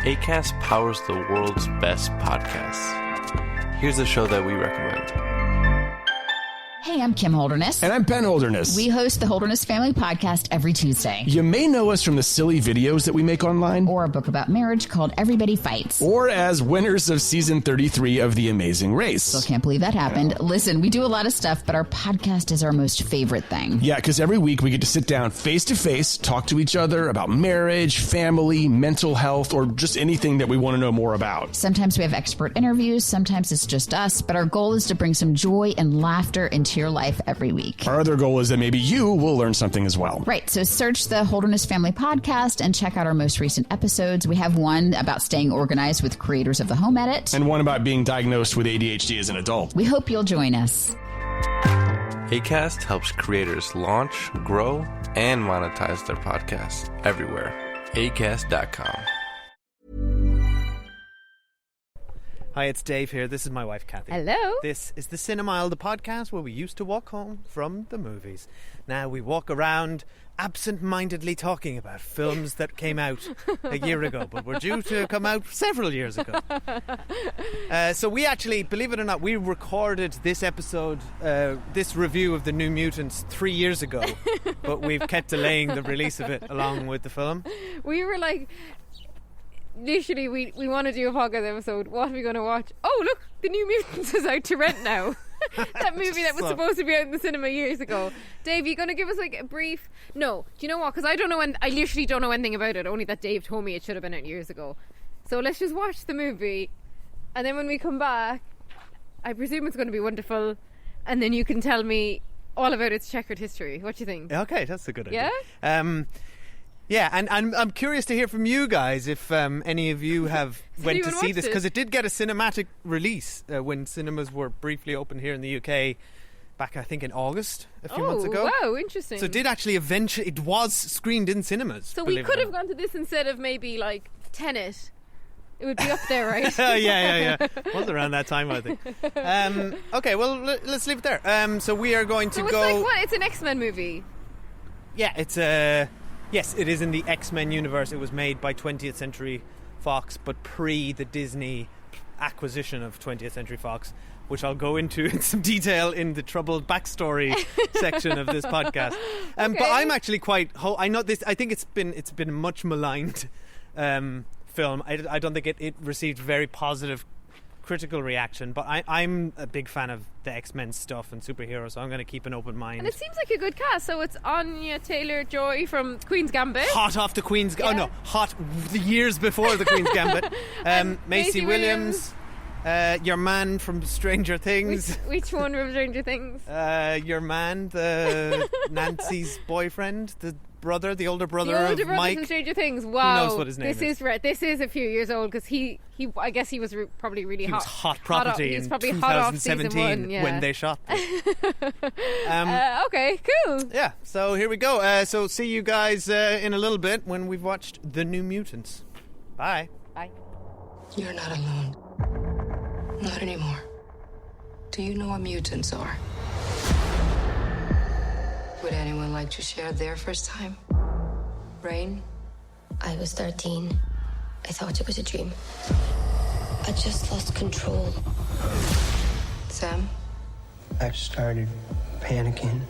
Acast powers the world's best podcasts. Here's a show that we recommend. Hey, I'm Kim Holderness. And I'm Ben Holderness. We host the Holderness Family Podcast every Tuesday. You may know us from the silly videos that we make online. Or a book about marriage called Everybody Fights. Or as winners of season 33 of The Amazing Race. Still can't believe that happened. Listen, we do a lot of stuff, but our podcast is our most favorite thing. Yeah, because every week we get to sit down face to face, talk to each other about marriage, family, mental health, or just anything that we want to know more about. Sometimes we have expert interviews, sometimes it's just us, but our goal is to bring some joy and laughter into your life every week. Our other goal is that maybe you will learn something as well. Right, so search the Holderness Family Podcast and check out our most recent episodes. We have one about staying organized with creators of the Home Edit. And one about being diagnosed with ADHD as an adult. We hope you'll join us. Acast helps creators launch, grow, and monetize their podcasts everywhere. Acast.com. Hi, it's Dave here. This is my wife, Kathy. Hello. This is the Cinemile, the podcast where we used to walk home from the movies. Now we walk around absent-mindedly talking about films that came out a year ago, but were due to come out several years ago. So we actually, believe it or not, we recorded this episode, this review of The New Mutants 3 years ago, but we've kept delaying the release of it along with the film. We were like, literally, we want to do a podcast episode. What are we going to watch? Oh, look, The New Mutants is out to rent now. That movie that was supposed to be out in the cinema years ago. Dave, you going to give us like a brief? No, do you know what? Because I literally don't know anything about it. Only that Dave told me it should have been out years ago. So let's just watch the movie, and then when we come back, I presume it's going to be wonderful, and then you can tell me all about its checkered history. What do you think? Okay, that's a good idea. Yeah? Yeah, and I'm curious to hear from you guys if any of you have went to see this, because it did get a cinematic release when cinemas were briefly open here in the UK back, I think, in August a few months ago. Oh, wow, interesting. So it did actually eventually, it was screened in cinemas. So we could have gone to this instead of maybe like Tenet. It would be up there, right? yeah. It was around that time, I think. Okay, well, let's leave it there. So we are going to go... So it's like what? It's an X-Men movie? Yeah, it's yes, it is in the X-Men universe. It was made by 20th Century Fox, but pre the Disney acquisition of 20th Century Fox, which I'll go into in some detail in the troubled backstory section of this podcast. Okay. But I'm actually quite... I know this. I think it's been a much maligned film. I don't think it received very positive critical reaction, but I'm a big fan of the X-Men stuff and superheroes, so I'm going to keep an open mind. And it seems like a good cast. So it's Anya Taylor-Joy from Queen's Gambit. Hot off the Queen's... Yeah. Oh no, hot the years before the Queen's Gambit. Maisie Williams. Your man from Stranger Things. Which one from Stranger Things? Your man, the Nancy's boyfriend, the older brother of Mike. From Stranger Things. Wow. Who knows what his name is? This is a few years old, because he I guess he was probably really hot. He was hot property in 2017 when they shot this. Okay, cool. Yeah, so here we go. So see you guys in a little bit when we've watched The New Mutants. Bye. Bye. You're not alone. Not anymore. Do you know what mutants are? Would anyone like to share their first time? Rain? I was 13. I thought it was a dream. I just lost control. Sam? I started panicking.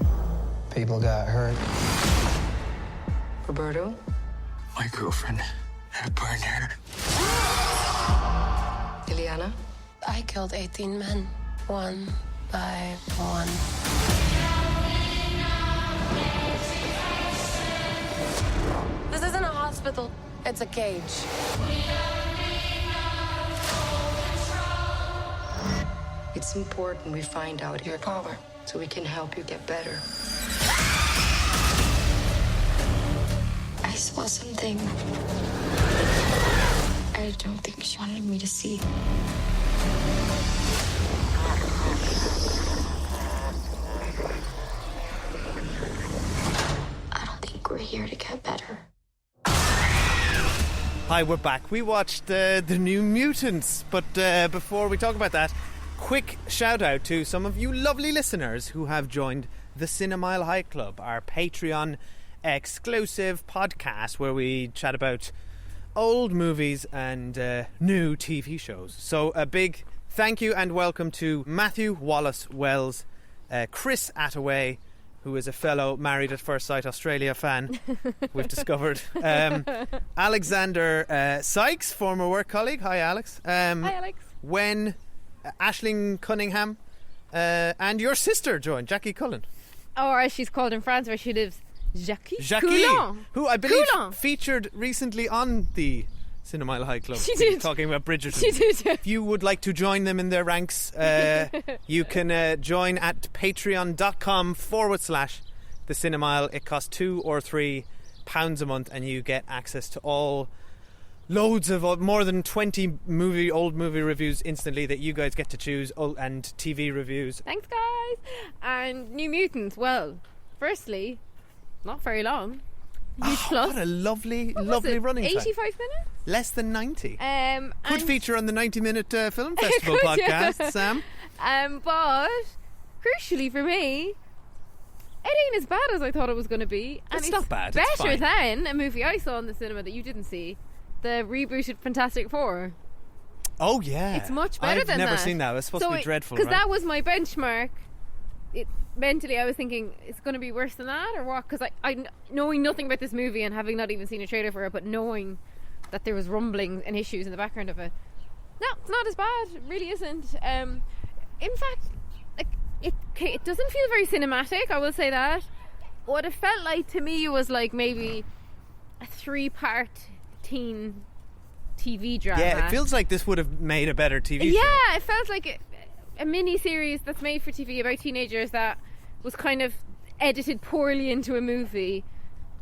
People got hurt. Roberto? My girlfriend had burned her. Ileana? I killed 18 men, one by one. This isn't a hospital, it's a cage. It's important we find out your power so we can help you get better. I saw something I don't think she wanted me to see. I don't think we're here to get better. Hi, we're back. We watched The New Mutants, but before we talk about that, quick shout out to some of you lovely listeners who have joined the Cinemile High Club, our Patreon exclusive podcast where we chat about old movies and new TV shows. So a big thank you and welcome to Matthew Wallace Wells, Chris Attaway, who is a fellow Married at First Sight Australia fan, we've discovered. Alexander Sykes, former work colleague. Hi, Alex. Hi, Alex. When Aisling Cunningham and your sister joined, Jackie Cullen. Or as she's called in France where she lives, Jackie Coulon, who I believe Coulon. featured recently on the Cinemile High Club. She did. Talking about Bridgerton. She did. If you would like to join them in their ranks, you can join at patreon.com/the Cinemile. It costs £2 or £3 a month and you get access to all loads of more than 20 old movie reviews instantly that you guys get to choose, and TV reviews. Thanks, guys. And New Mutants, well, firstly, not very long. Huge plus. What a lovely What was it, running time. 85 minutes? Less than 90. Could and feature on the 90-minute film festival Could, yeah. podcast, Sam. But crucially for me, it ain't as bad as I thought it was going to be. And It's not bad, it's Better fine. than a movie I saw in the cinema that you didn't see, the rebooted Fantastic Four. Oh yeah, It's much better I've than never that. seen that. It was supposed to be dreadful, Because right? that was my benchmark. Mentally, I was thinking it's going to be worse than that, or what? Because I knowing nothing about this movie and having not even seen a trailer for it, but knowing that there was rumblings and issues in the background of it. No, it's not as bad. It really isn't. In fact, like it doesn't feel very cinematic. I will say that. What it felt like to me was like maybe a 3-part teen TV drama. Yeah, it feels like this would have made a better TV show. Yeah, it felt like a mini series that's made for TV about teenagers that was kind of edited poorly into a movie.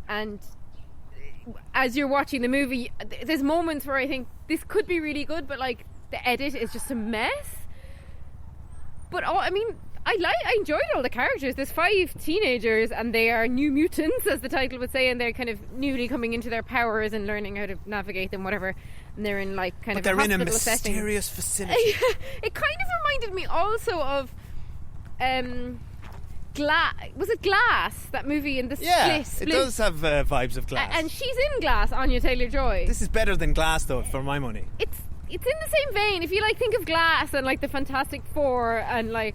And as you're watching the movie, there's moments where I think this could be really good, but like the edit is just a mess. But I enjoyed all the characters. There's 5 teenagers and they are new mutants, as the title would say, and they're kind of newly coming into their powers and learning how to navigate them, whatever. And they're in like kind But of they're in a hospital setting. mysterious facility. It kind of reminded me also of was it Glass, that movie in the Yeah, Split? it does have vibes of Glass. And she's in Glass, Anya Taylor-Joy. This is better than Glass, though, for my money. It's in the same vein. If you like think of Glass and like the Fantastic Four and like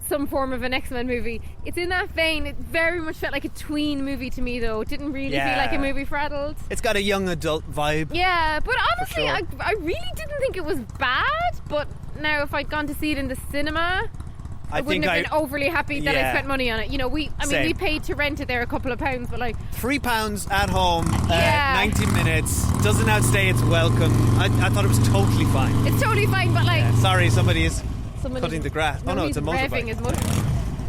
some form of an X-Men movie, it's in that vein. It very much felt like a tween movie to me, though. It didn't really feel like a movie for adults. It's got a young adult vibe. Yeah, but honestly, sure. I really didn't think it was bad. But now, if I'd gone to see it in the cinema, I wouldn't have been overly happy that I spent money on it. You know, we paid to rent it there a couple of pounds, but like £3 at home, Yeah. 90 minutes, doesn't outstay its welcome. I thought it was totally fine. it's totally fine. But like, Sorry, somebody is somebody- cutting the grass. Oh no, it's a he's revving motorbike. his motor.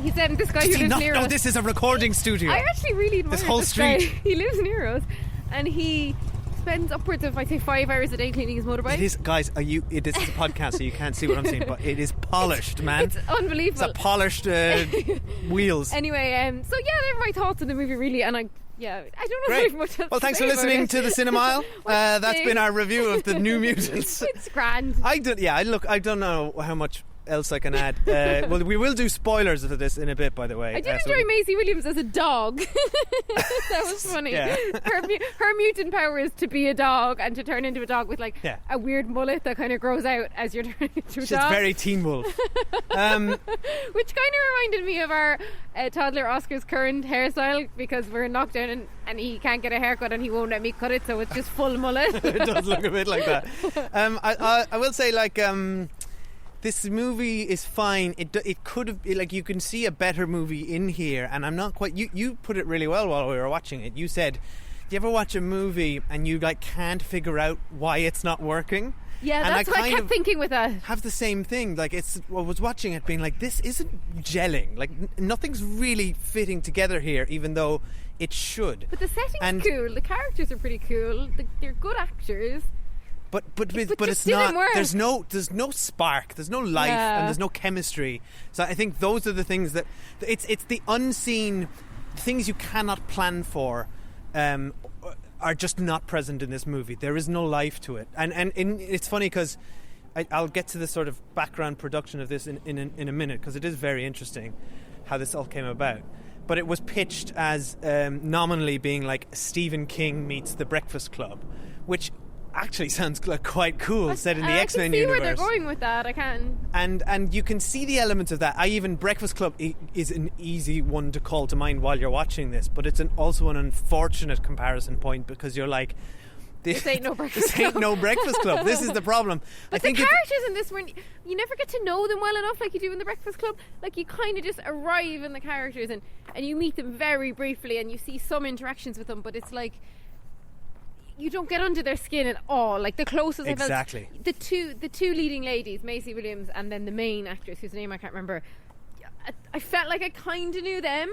He said, "This guy who lives near us." this is a recording studio. I actually really admire This whole guy. street. He lives near us, and he spends upwards of, I'd say, 5 hours a day cleaning his motorbike. It is, guys. This is a podcast, so you can't see what I'm saying, but it is polished, man. It's unbelievable. It's a polished wheels. Anyway, so yeah, they're my thoughts on the movie, really, and I don't know Great. very much else Well, to say say about listening it. to the Cinemile. That's Yay. been our review of the New Mutants. It's grand. I don't know how much else I can add. Well, we will do spoilers of this in a bit, by the way. I did so enjoy Maisie Williams as a dog. That was funny. Yeah. Her mutant power is to be a dog and to turn into a dog with like Yeah. a weird mullet that kind of grows out as you're turning into a She's dog. very Teen Wolf. Which kind of reminded me of our toddler Oscar's current hairstyle, because we're in lockdown and he can't get a haircut and he won't let me cut it, so it's just full mullet. It does look a bit like that. I will say, like, this movie is fine. It could have, like, you can see a better movie in here, and I'm not quite. You put it really well while we were watching it. You said, "Do you ever watch a movie and you like can't figure out why it's not working?" Yeah, And that's what I kind kept of thinking with that. Have the same thing. Like, I was watching it, being like, "This isn't gelling. Like, nothing's really fitting together here, even though it should." But the setting's cool. The characters are pretty cool. They're good actors. But just it's didn't not. work. There's no spark. There's no life, Yeah. and there's no chemistry. So I think those are the things that it's the unseen things you cannot plan for. Are just not present in this movie. There is no life to it, and it's funny because I'll get to the sort of background production of this in a minute, because it is very interesting how this all came about. But it was pitched as nominally being like Stephen King meets The Breakfast Club, which actually sounds like quite cool, set in the I X-Men can see universe. where they're going with that. I can. And you can see the elements of that. Breakfast Club is an easy one to call to mind while you're watching this, but it's also an unfortunate comparison point because you're like, this ain't no Breakfast This ain't no Breakfast Club. This is the problem. But the characters in this you never get to know them well enough like you do in the Breakfast Club. Like you kind of just arrive in the characters and you meet them very briefly and you see some interactions with them, but it's like you don't get under their skin at all. Like the closest exactly. I felt, the two leading ladies, Maisie Williams and then the main actress whose name I can't remember. I felt like I kind of knew them.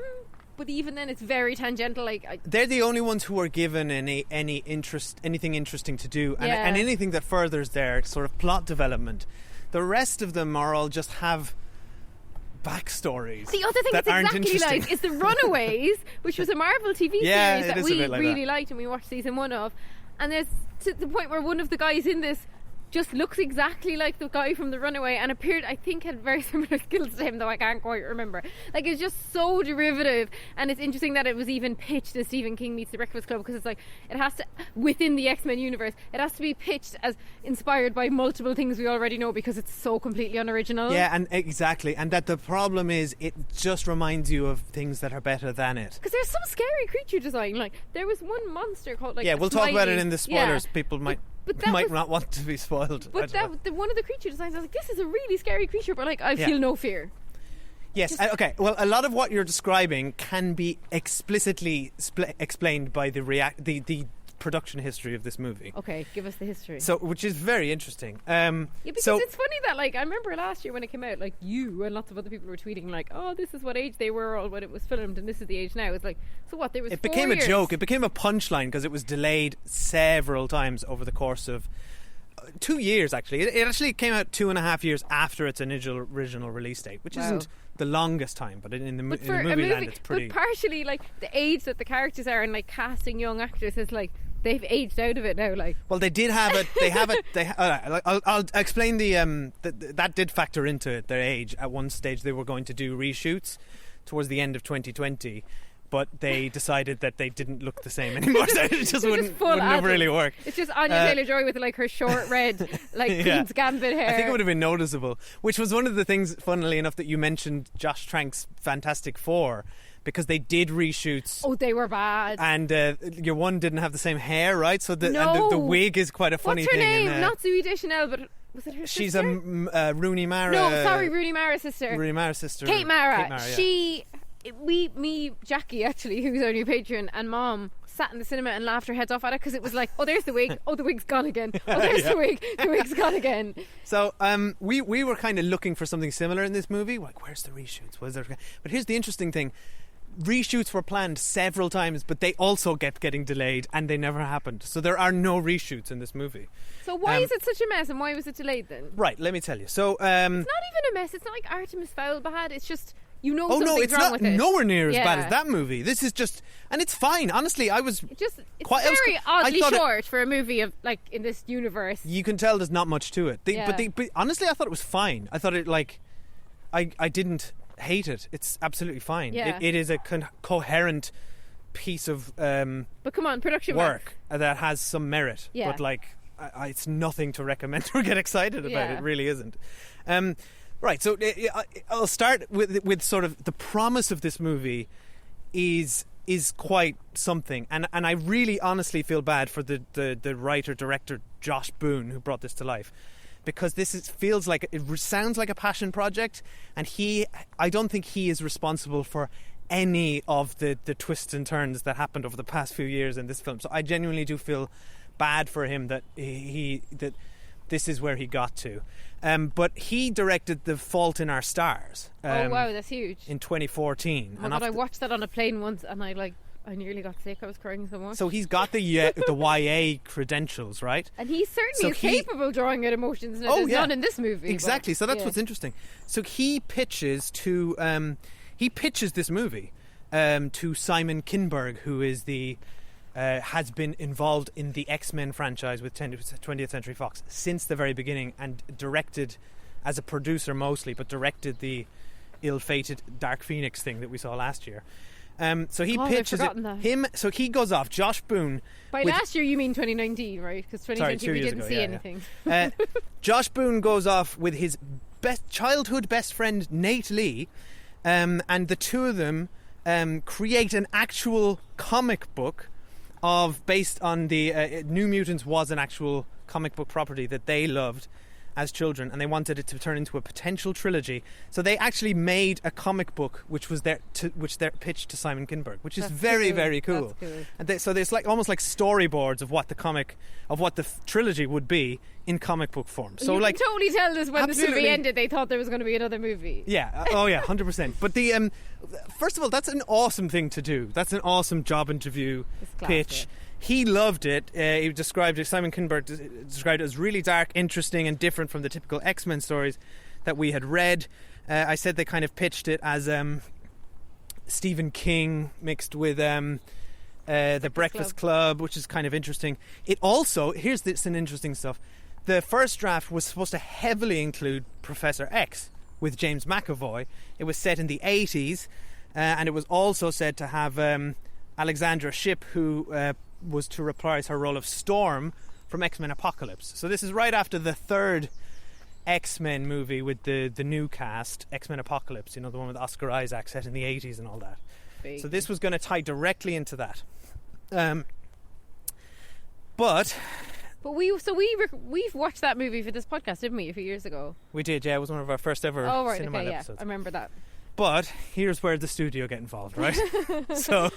But even then, it's very tangential. They're the only ones who are given anything interesting to do, and anything that furthers their sort of plot development. The rest of them are all just have backstories. The other thing that that's aren't exactly like is the Runaways, which was a Marvel TV series that we really liked and we watched season 1 of. And there's to the point where one of the guys in this just looks exactly like the guy from The Runaway and I think had very similar skills to him, though I can't quite remember. Like, it's just so derivative, and it's interesting that it was even pitched as Stephen King meets The Breakfast Club, because it's like, it has to, within the X-Men universe, it has to be pitched as inspired by multiple things we already know because it's so completely unoriginal. Yeah, and exactly, and that the problem is it just reminds you of things that are better than it. Because there's some scary creature design, like, there was one monster called, like, we'll talk about it in the spoilers. People might not want to be spoiled. But one of the creature designs, I was like, this is a really scary creature, but like I feel no fear. Yes, okay. Well, a lot of what you're describing can be explicitly explained by the production history of this movie. Okay, give us the history. So, which is very interesting. Because it's funny that, like, I remember last year when it came out, like, you and lots of other people were tweeting, like, oh, this is what age they were when it was filmed, and this is the age now. It's like, so what? There was it 4 became years. A joke. It became a punchline because it was delayed several times over the course of 2 years. Actually, it actually came out 2.5 years after its original release date, which isn't the longest time, but in the movie land, it's pretty. But partially, like, the age that the characters are and like casting young actors is like, they've aged out of it now. Like, well, they did have it. They have it. I'll explain that did factor into their age. At one stage, they were going to do reshoots towards the end of 2020, but they decided that they didn't look the same anymore. So it just wouldn't have really worked. It's just Anya Taylor-Joy with like her short red, like Queen's Gambit hair. I think it would have been noticeable. Which was one of the things, funnily enough, that you mentioned Josh Trank's Fantastic Four. Because they did reshoots. Oh, they were bad. And your one didn't have the same hair, right? So the wig is quite a funny thing. What's her name? Not Zooey Deschanel, but was it her sister? She's a Rooney Mara. No, sorry, Rooney Mara's sister. Rooney Mara's sister. Kate Mara. Yeah. Me, Jackie, actually, who's our new patron, and Mom sat in the cinema and laughed her heads off at it because it was like, oh, there's the wig. Oh, the wig's gone again. Oh, there's the wig. The wig's gone again. So we were kind of looking for something similar in this movie. We're like, where's the reshoots? But here's the interesting thing. Reshoots were planned several times, but they also kept getting delayed and they never happened. So there are no reshoots in this movie. So why is it such a mess and why was it delayed then? Right, let me tell you. So it's not even a mess. It's not like Artemis Fowl bad. It's just, something's wrong with it. Nowhere near as bad as that movie. This is just, and it's fine. Honestly, it's very oddly short for a movie of like in this universe. You can tell there's not much to it. But honestly, I thought it was fine. I thought it I didn't hate it. It's absolutely fine. It is a coherent piece of but come on, production work that has some merit. But like, it's nothing to recommend or get excited about. It really isn't. Right. So I'll start with sort of the promise of this movie is quite something, and I really honestly feel bad for the writer director Josh Boone who brought this to life. Because it sounds like a passion project, and I don't think he is responsible for any of the twists and turns that happened over the past few years in this film. So I genuinely do feel bad for him that that this is where he got to. But he directed The Fault in Our Stars. Oh wow, that's huge! In 2014. Oh, I watched that on a plane once, and I nearly got sick. I was crying so much. So he's got the YA credentials, right? And he certainly is capable of drawing out emotions. And there's none in this movie. Exactly. So that's what's interesting. So he pitches this movie to Simon Kinberg, who is has been involved in the X-Men franchise with 20th Century Fox since the very beginning, and directed as a producer mostly, but directed the ill-fated Dark Phoenix thing that we saw last year. So he I'd pitches forgotten that. him. So he goes off. Josh Boone. By last year, you mean 2019, right? Because 2020 2 we years didn't ago, see yeah. anything. Josh Boone goes off with his childhood best friend Nate Lee, and the two of them create an actual comic book based on the New Mutants was an actual comic book property that they loved as children, and they wanted it to turn into a potential trilogy. So they actually made a comic book which was which they pitched to Simon Kinberg, which is very, very cool. That's cool. And so there's like almost like storyboards of what the trilogy would be in comic book form. So you like can totally tell us when absolutely. the movie ended, they thought there was going to be another movie. Yeah. Oh yeah, 100%. But the first of all, that's an awesome thing to do. That's an awesome job interview pitch. He loved it. He described it. Simon Kinberg described it as really dark, interesting, and different from the typical X-Men stories that we had read. I said they kind of pitched it as Stephen King mixed with the Breakfast Club, which is kind of interesting. It also, here's some interesting stuff. The first draft was supposed to heavily include Professor X with James McAvoy. It was set in the 80s, and it was also said to have Alexandra Shipp, who was to reprise her role of Storm from X-Men Apocalypse. So this is right after the third X-Men movie with the new cast, X-Men Apocalypse, the one with Oscar Isaac set in the 80s and all that. Big. So this was going to tie directly into that. But we've watched that movie for this podcast, didn't we, a few years ago? we did, yeah. It was one of our first ever cinema episodes. I remember that. But here's where the studio get involved, right? so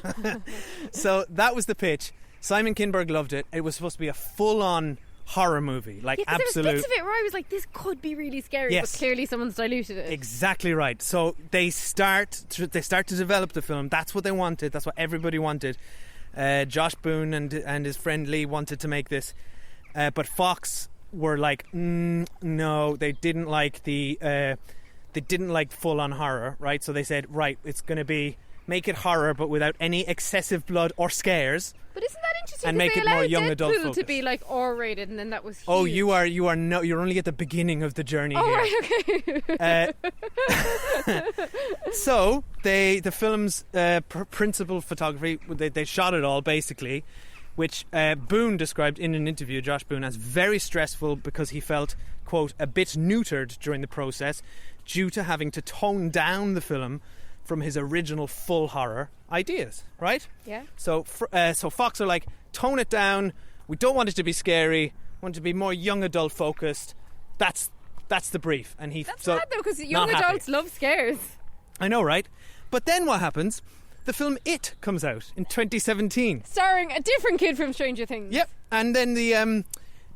that was the pitch. Simon Kinberg loved it. It was supposed to be a full-on horror movie, like absolute. There was bits of it where I was like, this could be really scary, Yes. but clearly someone's diluted it. Exactly right. So they start to develop the film. That's what they wanted. That's what everybody wanted. Josh Boone and his friend Lee wanted to make this, but Fox were like, no, they didn't like full-on horror, right? So they said, right, it's going to make it horror, but without any excessive blood or scares. But isn't that interesting? And make they it more allowed young adult Deadpool focused. to be like R-rated, and then that was huge. Oh, you're only at the beginning of the journey here. Right, okay. So the film's principal photography, they shot it all basically, which Boone described in an interview, Josh Boone, as very stressful because he felt, quote, a bit neutered during the process due to having to tone down the film from his original full horror ideas, right? Yeah. So Fox are like, tone it down. We don't want it to be scary. We want it to be more young adult focused. That's the brief. And That's bad though, because young not happy. adults love scares. I know, right? But then what happens? The film It comes out in 2017. Starring a different kid from Stranger Things. Yep. And then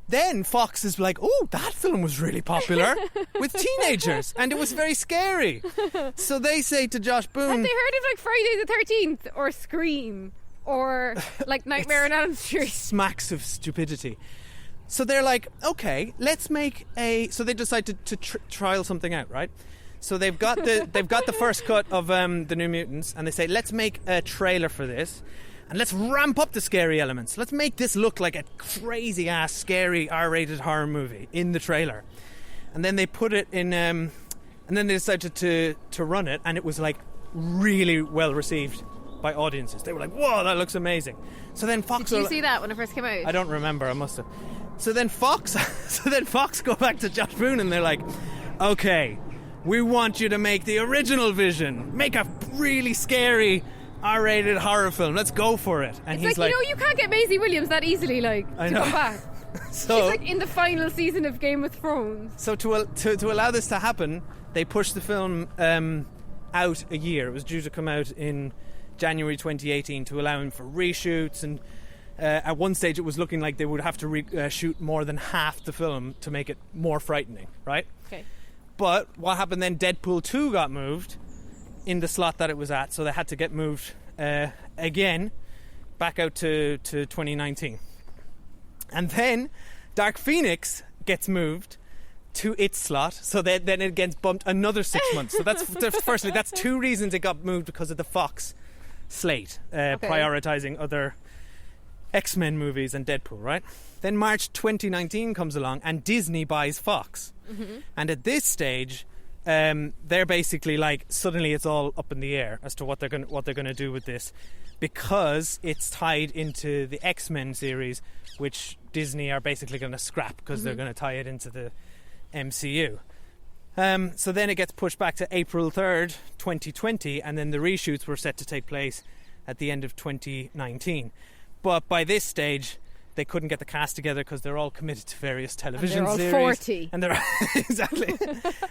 then Fox is like, oh, that film was really popular with teenagers, and it was very scary. So they say to Josh Boone, Have they heard of like Friday the 13th or Scream or like Nightmare on Elm Street? smacks of stupidity. So they're like, okay, let's make so they decide to trial something out, right? So they've got the first cut of the New Mutants, and they say, let's make a trailer for this, and let's ramp up the scary elements. Let's make this look like a crazy ass scary R-rated horror movie in the trailer. And then they put it in, and then they decided to run it, and it was like really well received by audiences. They were like, whoa, that looks amazing. So then Fox, Did you see that when it first came out? I don't remember, I must have. So then Fox go back to Josh Boone, and they're like, okay, we want you to make the original vision. Make a really scary R-rated horror film. Let's go for it. And It's he's like, you can't get Maisie Williams that easily, like, I to know. come back. So, She's like in the final season of Game of Thrones. so to allow this to happen, they pushed the film out a year. It was due to come out in January 2018 to allow him for reshoots, and at one stage it was looking like they would have to shoot more than half the film to make it more frightening, right? Okay. But what happened then, Deadpool 2 got moved in the slot that it was at, so they had to get moved again back out to 2019. And then Dark Phoenix gets moved to its slot, so then it gets bumped another 6 months. So firstly, that's two reasons it got moved, because of the Fox slate, prioritising other X-Men movies and Deadpool, right? Then March 2019 comes along and Disney buys Fox. Mm-hmm. And at this stage, they're basically like suddenly it's all up in the air as to what they're going to do with this, because it's tied into the X-Men series, which Disney are basically going to scrap because they're going to tie it into the MCU. So then it gets pushed back to April 3rd, 2020, and then the reshoots were set to take place at the end of 2019. But by this stage, they couldn't get the cast together because they're all committed to various television series. They're all 40. And they're exactly.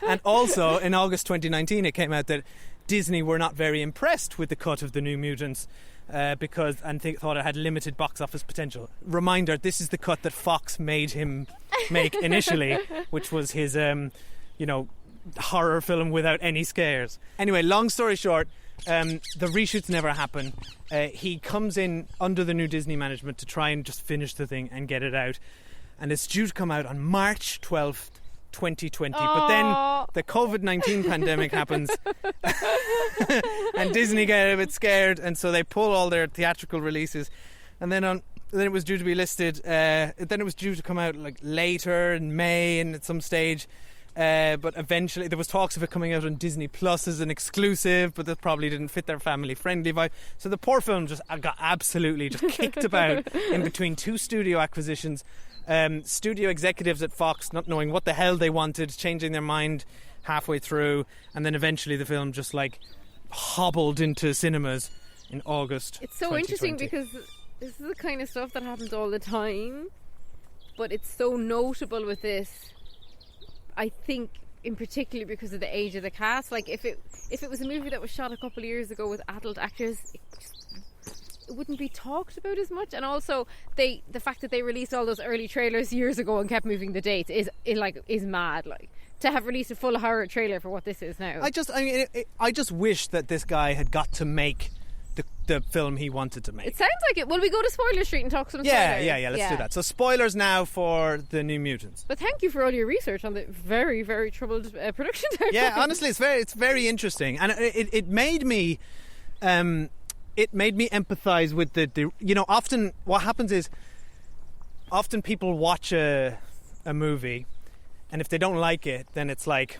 And also, in August 2019, it came out that Disney were not very impressed with the cut of the New Mutants because thought it had limited box office potential. Reminder: this is the cut that Fox made him make initially, which was his, horror film without any scares. Anyway, long story short. The reshoots never happen. He comes in under the new Disney management to try and just finish the thing and get it out, and it's due to come out on March 12th, 2020. But then the COVID-19 pandemic happens and Disney get a bit scared, and so they pull all their theatrical releases, and then it was due to be listed, then it was due to come out like later in May and at some stage. But eventually there was talks of it coming out on Disney Plus as an exclusive, but that probably didn't fit their family-friendly vibe. So the poor film just got absolutely just kicked about in between two studio acquisitions. Studio executives at Fox not knowing what the hell they wanted, changing their mind halfway through, and then eventually the film just like hobbled into cinemas in August. It's so interesting because this is the kind of stuff that happens all the time, but it's so notable with this. I think in particular because of the age of the cast. Like if it was a movie that was shot a couple of years ago with adult actors, it wouldn't be talked about as much. And also the fact that they released all those early trailers years ago and kept moving the dates is mad. Like to have released a full horror trailer for what this is now. I just wish that this guy had got to make the film he wanted to make. It sounds like it. Will we go to Spoiler Street and talk some spoilers? Yeah, let's do that. So spoilers now for the New Mutants. But thank you for all your research on the very, very troubled production timeline. Yeah, honestly, it's very interesting, and it made me empathise with the often what happens is often people watch a movie, and if they don't like it, then it's like,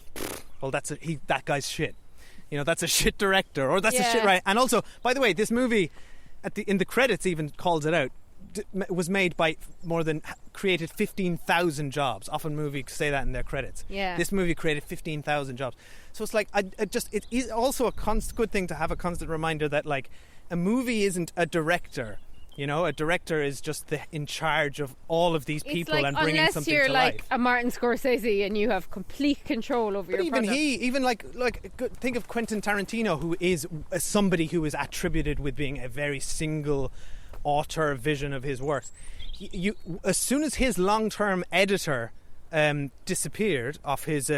well, that guy's shit. That's a shit director, or that's a shit right. And also, by the way, this movie, in the credits even calls it out, was made by created 15,000 jobs. Often movies say that in their credits. Yeah. This movie created 15,000 jobs. So it's like, it is also a good thing to have a constant reminder that like a movie isn't a director. A director is just in charge of all of these people and bringing something to life. Unless you're like a Martin Scorsese and you have complete control over your product. Even think of Quentin Tarantino, who is somebody who is attributed with being a very single author vision of his works. As soon as his long-term editor disappeared off his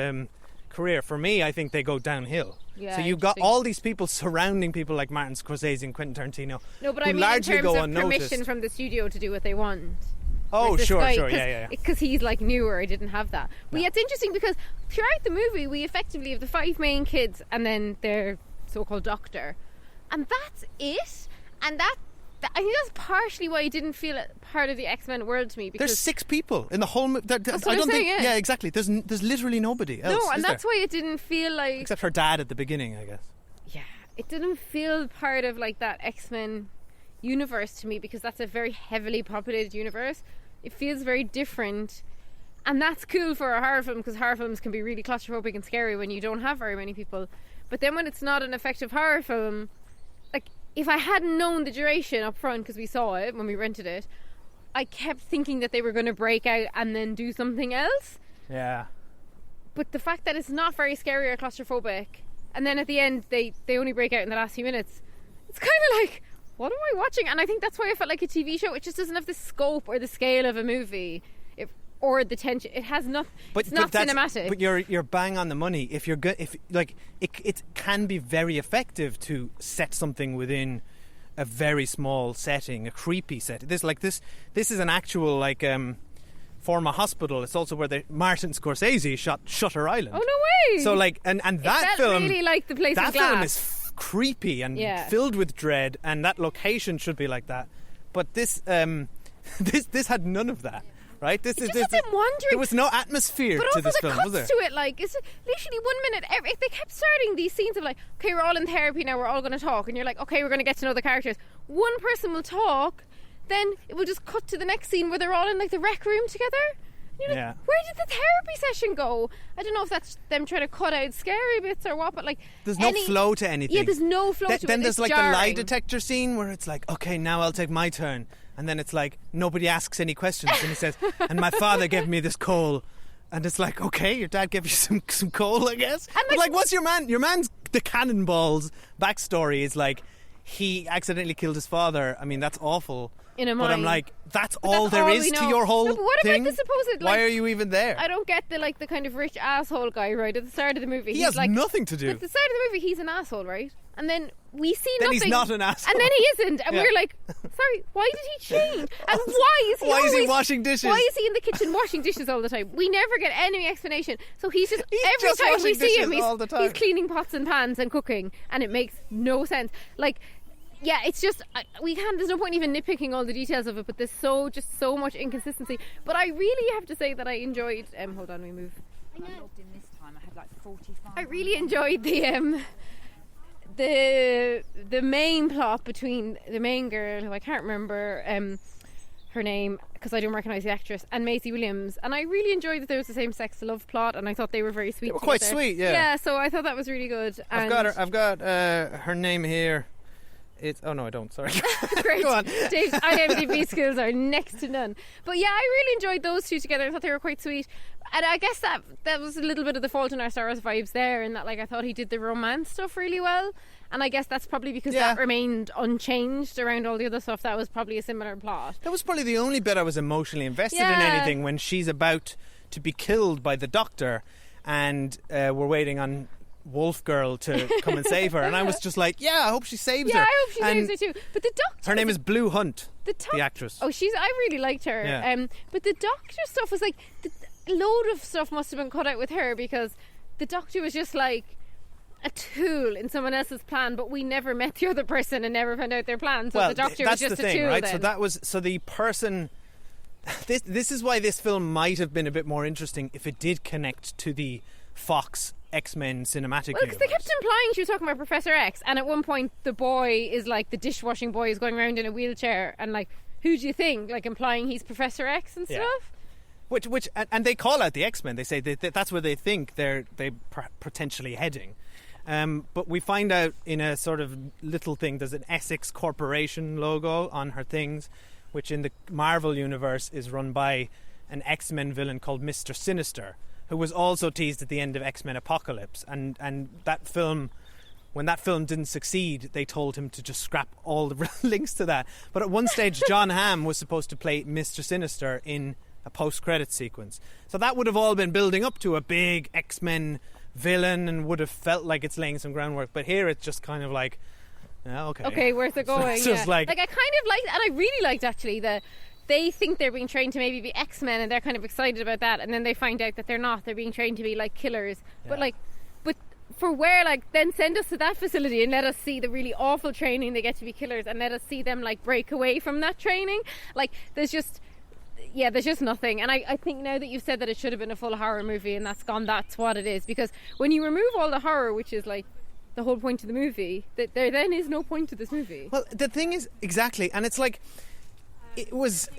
career, for me, I think they go downhill. Yeah, so you've got all these people surrounding people like Martin Scorsese and Quentin Tarantino. No, but I mean in terms of permission from the studio to do what they want. Oh, sure, yeah. Because he's like newer, I didn't have that. But yeah, it's interesting because throughout the movie we effectively have the 5 main kids and then their so-called doctor. And that's it. And I think that's partially why it didn't feel part of the X-Men world to me. Because there's 6 people in the whole movie. That's what I'm saying, yeah, exactly. There's literally nobody else. No, and that's why it didn't feel like... Except her dad at the beginning, I guess. Yeah, it didn't feel part of like that X-Men universe to me because that's a very heavily populated universe. It feels very different. And that's cool for a horror film because horror films can be really claustrophobic and scary when you don't have very many people. But then when it's not an effective horror film... If I hadn't known the duration up front, because we saw it when we rented it, I kept thinking that they were going to break out and then do something else. Yeah. But the fact that it's not very scary or claustrophobic, and then at the end they only break out in the last few minutes, it's kind of like, what am I watching? And I think that's why I felt like a TV show. It just doesn't have the scope or the scale of a movie. Or the tension, it has not. It's not cinematic. But you're bang on the money. If you're good, it can be very effective to set something within a very small setting, a creepy setting. This is an actual former hospital. It's also where Martin Scorsese shot Shutter Island. Oh no way! So and that film really like the place. That of glass. film is creepy and filled with dread, and that location should be like that. But this this had none of that. right? It just had them wandering. There was no atmosphere but to this also film, the was there? cuts to it, like, it's literally 1 minute. They kept starting these scenes of like, okay, we're all in therapy now, we're all going to talk, and you're like, okay, we're going to get to know the characters. One person will talk, then it will just cut to the next scene where they're all in like the rec room together. You're like, where did the therapy session go? I don't know if that's them trying to cut out scary bits or what, but like there's no flow to anything. Yeah, there's no flow to it. Then there's it's like jarring. the lie detector scene where it's like, okay, now I'll take my turn, and then it's like nobody asks any questions, and he says, and my father gave me this coal, and it's like, okay, your dad gave you some coal, I guess. And but like, what's your man's the Cannonball's backstory is like he accidentally killed his father. I mean, that's awful. In a but I'm mine. like, that's all there is to your whole but what thing. about the supposed? Why are you even there? I don't get the kind of rich asshole guy right at the start of the movie. He he's has like, nothing to do. At the start of the movie, he's an asshole, right? And then we see then nothing. He's not an asshole. And then he isn't, and we're like, sorry, why did he change? And why is he washing dishes? Why is he in the kitchen washing dishes all the time? We never get any explanation. So he's just he's every just time we see him, he's cleaning pots and pans and cooking, and it makes no sense. Like. Yeah, it's just we can't. There's no point even nitpicking all the details of it, but there's so much inconsistency. But I really have to say that I enjoyed. Hold on, we move. I logged in this time. I had like 45. I really enjoyed the main plot between the main girl, who I can't remember her name because I don't recognise the actress, and Maisie Williams. And I really enjoyed that there was the same-sex love plot, and I thought they were very sweet. They were quite sweet, yeah. Yeah, so I thought that was really good. I've got her name here. Oh no, I don't. Sorry. Great. Go on. Dave's IMDb skills are next to none. But yeah, I really enjoyed those two together. I thought they were quite sweet. And I guess that was a little bit of the Fault in Our Stars vibes there, in that like I thought he did the romance stuff really well. And I guess that's probably because that remained unchanged around all the other stuff. That was probably a similar plot. That was probably the only bit I was emotionally invested in anything, when she's about to be killed by the doctor, and we're waiting on Wolf Girl to come and save her, and I was just like, I hope she saves her. Yeah, I hope she saves her too. But the doctor, her name is Blue Hunt, the actress. Oh, I really liked her. Yeah. But the doctor stuff was like, a load of stuff must have been cut out with her, because the doctor was just like a tool in someone else's plan, but we never met the other person and never found out their plan. So the doctor was just the thing, a tool, right? then. So the person. This is why this film might have been a bit more interesting if it did connect to the Fox X-Men cinematic universe. Because they kept implying she was talking about Professor X, and at one point the boy is like, the dishwashing boy is going around in a wheelchair, and like, who do you think? Like implying he's Professor X and stuff. Which and they call out the X-Men. They say that's where they think they're potentially heading. But we find out in a sort of little thing, there's an Essex Corporation logo on her things, which in the Marvel universe is run by an X-Men villain called Mr. Sinister, who was also teased at the end of X-Men Apocalypse. And that film, when that film didn't succeed, they told him to just scrap all the links to that. But at one stage, John Hamm was supposed to play Mr. Sinister in a post-credit sequence. So that would have all been building up to a big X-Men villain and would have felt like it's laying some groundwork. But here it's just kind of like, okay, where's it going? So it's just like I kind of liked, and I really liked actually they think they're being trained to maybe be X-Men, and they're kind of excited about that, and then they find out that they're not. They're being trained to be like killers. But for where, like, then send us to that facility and let us see the really awful training they get to be killers, and let us see them like break away from that training. Like there's just nothing. And I think now that you've said that it should have been a full horror movie and that's what it is, because when you remove all the horror, which is like the whole point of the movie, that there then is no point to this movie. Well, the thing is, exactly, and it's like it was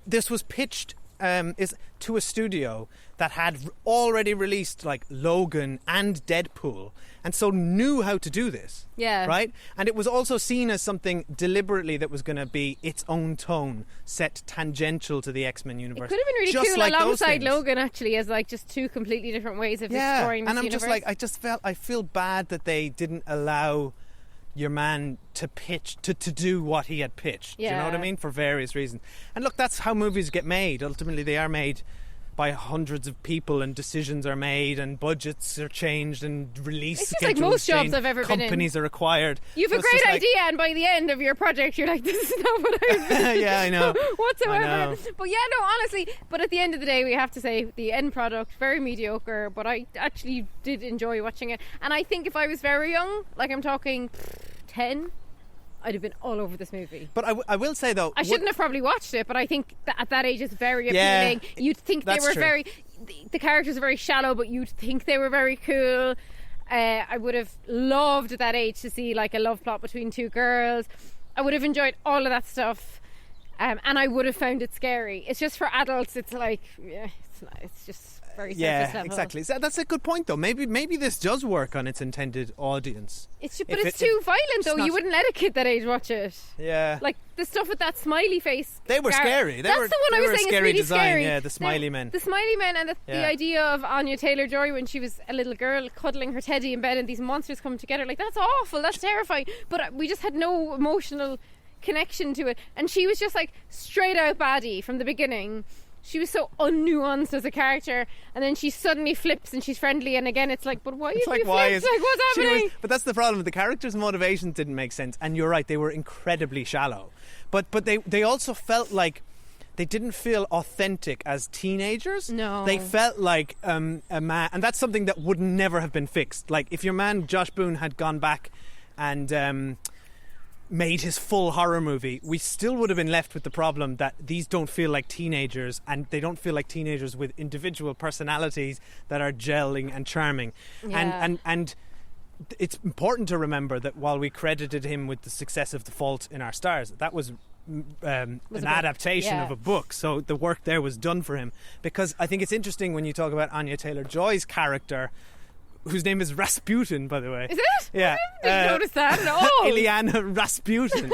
this was pitched to a studio that had already released like Logan and Deadpool, and so knew how to do this. Yeah. Right? And it was also seen as something deliberately that was going to be its own tone, set tangential to the X-Men universe. It could have been really just cool like alongside Logan, actually, as like just two completely different ways of exploring this and I'm universe. just like, I feel bad that they didn't allow your man to pitch, to do what he had pitched. Yeah. Do you know what I mean? For various reasons. And look, that's how movies get made. Ultimately, they are made by hundreds of people, and decisions are made, and budgets are changed, and release it's just schedules like most jobs change, I've ever been in. companies are acquired. You've a great idea, and by the end of your project, you're like, this is not what I yeah, I know. whatsoever. I know. But yeah, no, honestly. But at the end of the day, we have to say the end product very mediocre. But I actually did enjoy watching it, and I think if I was very young, like I'm talking 10. I'd have been all over this movie. But I will say though, I shouldn't have probably watched it, but I think that at that age it's very Yeah, appealing. You'd think they that's were true. the characters are very shallow, but you'd think they were very cool. I would have loved at that age to see like a love plot between two girls. I would have enjoyed all of that stuff, and I would have found it scary. It's just for adults. It's like, yeah, it's just very surface level. Exactly. So that's a good point though. Maybe this does work on its intended audience. It's too violent though. You wouldn't let a kid that age watch it. Yeah. Like the stuff with that smiley face. They were scary. That's the one I was saying. Scary it's really design. scary. Yeah, the smiley men. The smiley men, and the idea of Anya Taylor-Joy when she was a little girl cuddling her teddy in bed, and these monsters come together. Like, that's awful. That's terrifying. But we just had no emotional connection to it, and she was just like straight out baddie from the beginning. She was so unnuanced as a character, and then she suddenly flips and she's friendly, and again it's like, but why is she flipped? Like, what's happening? But that's the problem. The characters' motivations didn't make sense, and you're right, they were incredibly shallow. But they also felt like they didn't feel authentic as teenagers. No. They felt like a man, and that's something that would never have been fixed. Like if your man Josh Boone had gone back and made his full horror movie, we still would have been left with the problem that these don't feel like teenagers, and they don't feel like teenagers with individual personalities that are gelling and charming. Yeah. And it's important to remember that while we credited him with the success of The Fault in Our Stars, that was an adaptation of a book, so the work there was done for him. Because I think it's interesting when you talk about Anya Taylor-Joy's character, whose name is Rasputin, by the way. Is it? Yeah. I didn't notice that at all. Ileana Rasputin.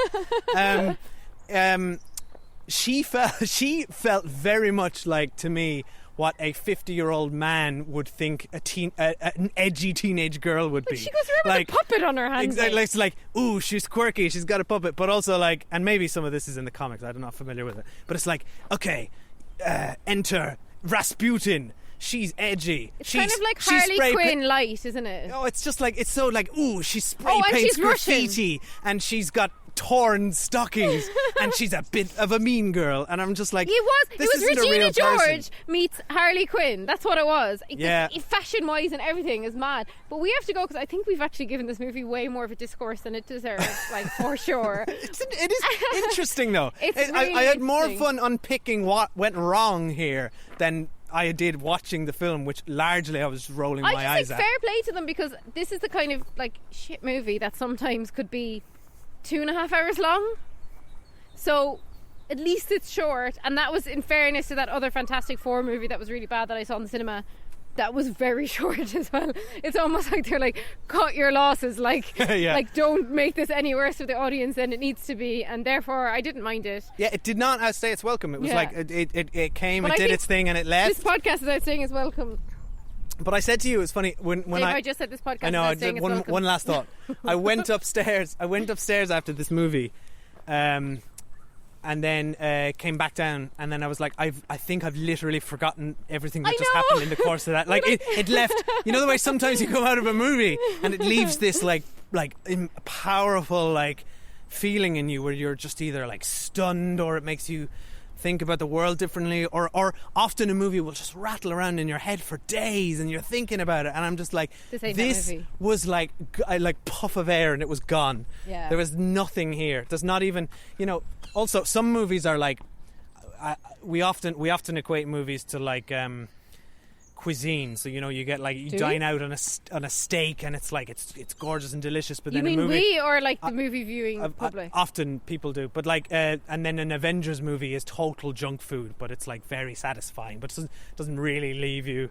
She felt very much like, to me, what a 50-year-old man would think an edgy teenage girl would be. She goes around with a puppet on her hand. Exactly. It's like, ooh, she's quirky, she's got a puppet, but also like, and maybe some of this is in the comics, I'm not familiar with it, but it's like, okay, enter Rasputin. She's edgy. It's kind of like Harley Quinn light, isn't it? Oh, it's just like, it's so like, ooh, she spray and paints she's graffiti, and she's got torn stockings, and she's a bit of a mean girl, and I'm just like, it was Regina George meets Harley Quinn. That's what it was. Yeah. Fashion wise and everything is mad. But we have to go, because I think we've actually given this movie way more of a discourse than it deserves, like, for sure. It is interesting though. Really I had more fun unpicking what went wrong here than I did watching the film, which largely I was rolling my eyes at. Fair play to them, because this is the kind of like shit movie that sometimes could be 2.5 hours long. So at least it's short, and that was in fairness to that other Fantastic Four movie that was really bad that I saw in the cinema. That was very short as well. It's almost like they're like, cut your losses, like, Yeah. like don't make this any worse for the audience than it needs to be, and therefore I didn't mind it. Yeah, it did not outstay its welcome. It was like it came, But it I did think its thing, and it left. This podcast is outstaying its welcome. But I said to you, it's funny when Dave, I just said this podcast I know. is outstaying its welcome. One last thought. I went upstairs after this movie, and then came back down, and then I was like, I think I've literally forgotten everything that just happened in the course of that. Like it left. You know the way sometimes you come out of a movie and it leaves this like powerful like feeling in you, where you're just either like stunned, or it makes you think about the world differently, or often a movie will just rattle around in your head for days and you're thinking about it, and I'm just like, this was like puff of air and it was gone. Yeah. There was nothing here. There's not even, also some movies are like, we often equate movies to like cuisine. So you get like you dine out on a steak, and it's like it's gorgeous and delicious. But you then mean a movie, we or like the movie viewing public? Often people do, but like and then an Avengers movie is total junk food, but it's like very satisfying. But it doesn't really leave you,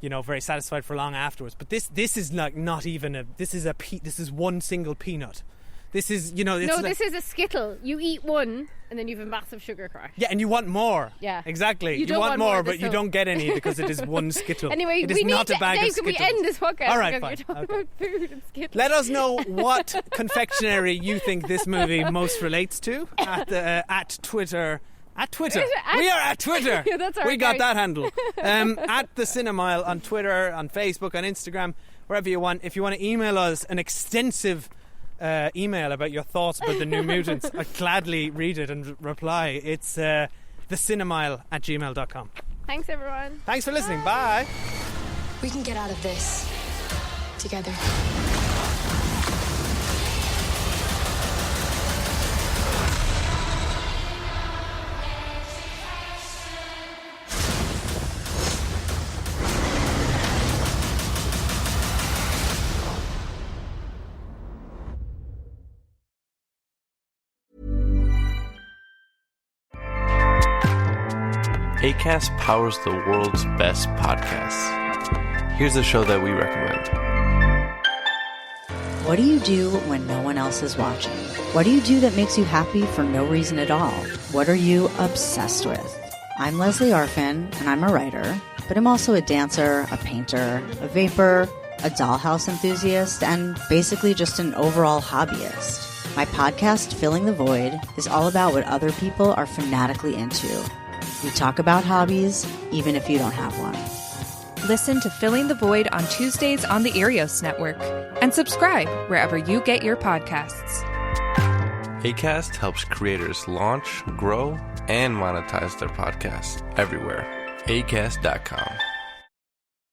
very satisfied for long afterwards. But this is like not even this is one single peanut. This is, this is a Skittle. You eat one, and then you have a massive sugar crash. Yeah, and you want more. Yeah. Exactly. You You want more, but you so- don't get any because it is one Skittle. Anyway, it is not a bag of Dave, can we Skittles. end this podcast? All right, because fine. You're talking about food and Skittles. Let us know what confectionery you think this movie most relates to at Twitter. At Twitter. We are at Twitter. Yeah, that's our we got guide. that handle. At the Cinemile on Twitter, on Facebook, on Instagram, wherever you want. If you want to email us an extensive email about your thoughts about the New Mutants, I'd gladly read it and reply. It's thecinemile@gmail.com. Thanks, everyone. Thanks for listening. Bye. We can get out of this together. Acast powers the world's best podcasts. Here's a show that we recommend. What do you do when no one else is watching? What do you do that makes you happy for no reason at all? What are you obsessed with? I'm Leslie Arfin, and I'm a writer, but I'm also a dancer, a painter, a vapor, a dollhouse enthusiast, and basically just an overall hobbyist. My podcast, Filling the Void, is all about what other people are fanatically into. We talk about hobbies, even if you don't have one. Listen to Filling the Void on Tuesdays on the Erios Network and subscribe wherever you get your podcasts. Acast helps creators launch, grow, and monetize their podcasts everywhere. Acast.com.